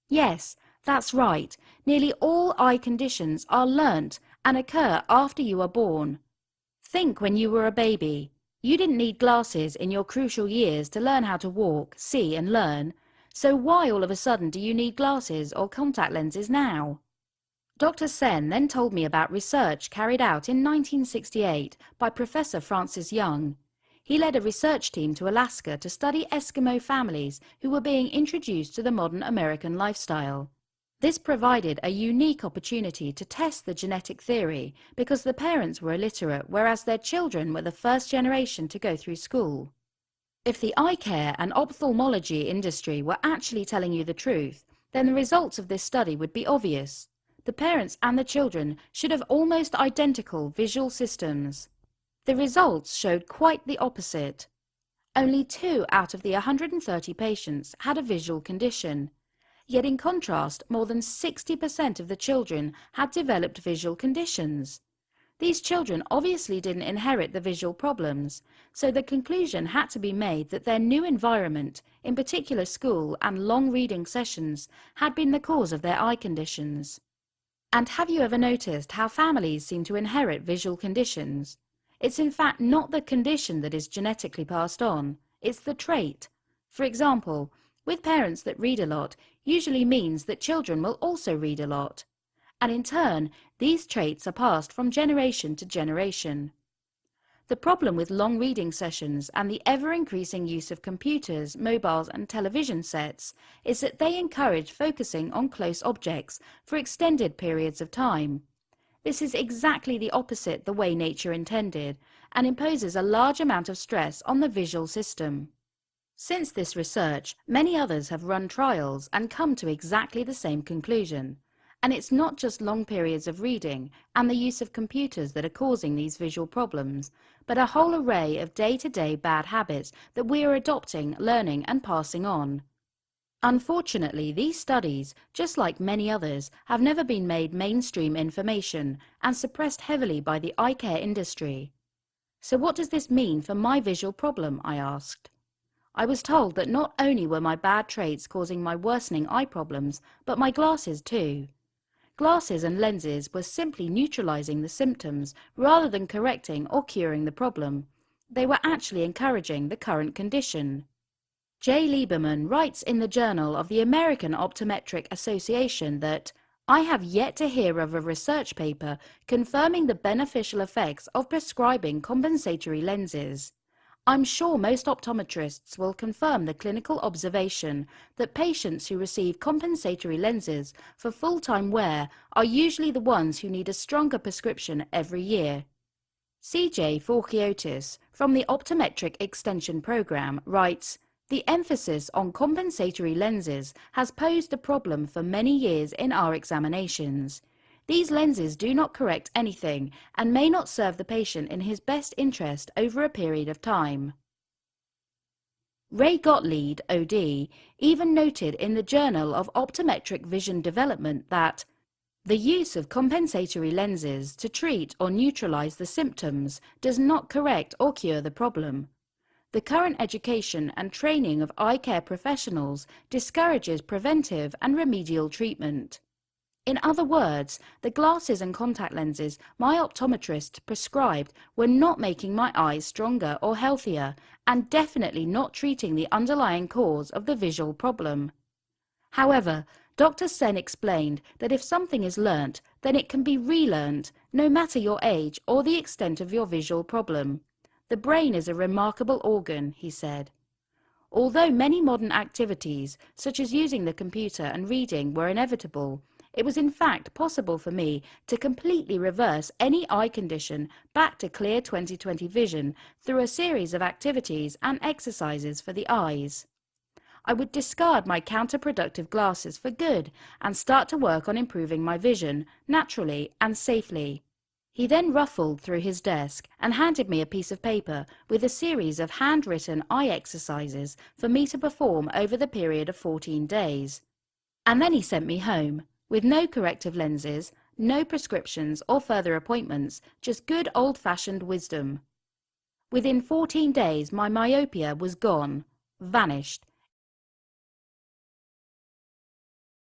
Yes, that's right. Nearly all eye conditions are learnt and occur after you are born. Think when you were a baby. You didn't need glasses in your crucial years to learn how to walk, see and learn. So why all of a sudden do you need glasses or contact lenses now? Dr. Sen then told me about research carried out in 1968 by Professor Francis Young. He led a research team to Alaska to study Eskimo families who were being introduced to the modern American lifestyle. This provided a unique opportunity to test the genetic theory because the parents were illiterate, whereas their children were the first generation to go through school. If the eye care and ophthalmology industry were actually telling you the truth, then the results of this study would be obvious. The parents and the children should have almost identical visual systems. The results showed quite the opposite. Only 2 out of the 130 patients had a visual condition. Yet in contrast, more than 60% of the children had developed visual conditions. These children obviously didn't inherit the visual problems, so the conclusion had to be made that their new environment, in particular school and long reading sessions, had been the cause of their eye conditions. And have you ever noticed how families seem to inherit visual conditions? It's in fact not the condition that is genetically passed on, it's the trait. For example, with parents that read a lot usually means that children will also read a lot. And in turn, these traits are passed from generation to generation. The problem with long reading sessions and the ever-increasing use of computers, mobiles and television sets is that they encourage focusing on close objects for extended periods of time. This is exactly the opposite the way nature intended and imposes a large amount of stress on the visual system. Since this research, many others have run trials and come to exactly the same conclusion. And it's not just long periods of reading and the use of computers that are causing these visual problems, but a whole array of day-to-day bad habits that we are adopting, learning and passing on. Unfortunately, these studies, just like many others, have never been made mainstream information and suppressed heavily by the eye care industry. So what does this mean for my visual problem, I asked. I was told that not only were my bad traits causing my worsening eye problems, but my glasses too. Glasses and lenses were simply neutralizing the symptoms rather than correcting or curing the problem. They were actually encouraging the current condition. Jay Lieberman writes in the Journal of the American Optometric Association that, "I have yet to hear of a research paper confirming the beneficial effects of prescribing compensatory lenses. I'm sure most optometrists will confirm the clinical observation that patients who receive compensatory lenses for full-time wear are usually the ones who need a stronger prescription every year." CJ Forkiotis from the Optometric Extension Program writes, "The emphasis on compensatory lenses has posed a problem for many years in our examinations. These lenses do not correct anything and may not serve the patient in his best interest over a period of time." Ray Gottlieb, OD, even noted in the Journal of Optometric Vision Development that the use of compensatory lenses to treat or neutralize the symptoms does not correct or cure the problem. The current education and training of eye care professionals discourages preventive and remedial treatment. In other words, the glasses and contact lenses my optometrist prescribed were not making my eyes stronger or healthier, and definitely not treating the underlying cause of the visual problem. However, Dr. Sen explained that if something is learnt, then it can be relearnt, no matter your age or the extent of your visual problem. The brain is a remarkable organ, he said. Although many modern activities, such as using the computer and reading, were inevitable, it was in fact possible for me to completely reverse any eye condition back to clear 20/20 vision through a series of activities and exercises for the eyes. I would discard my counterproductive glasses for good and start to work on improving my vision, naturally and safely. He then ruffled through his desk and handed me a piece of paper with a series of handwritten eye exercises for me to perform over the period of 14 days. And then he sent me home, with no corrective lenses, no prescriptions or further appointments, just good old-fashioned wisdom. Within 14 days my myopia was gone, vanished,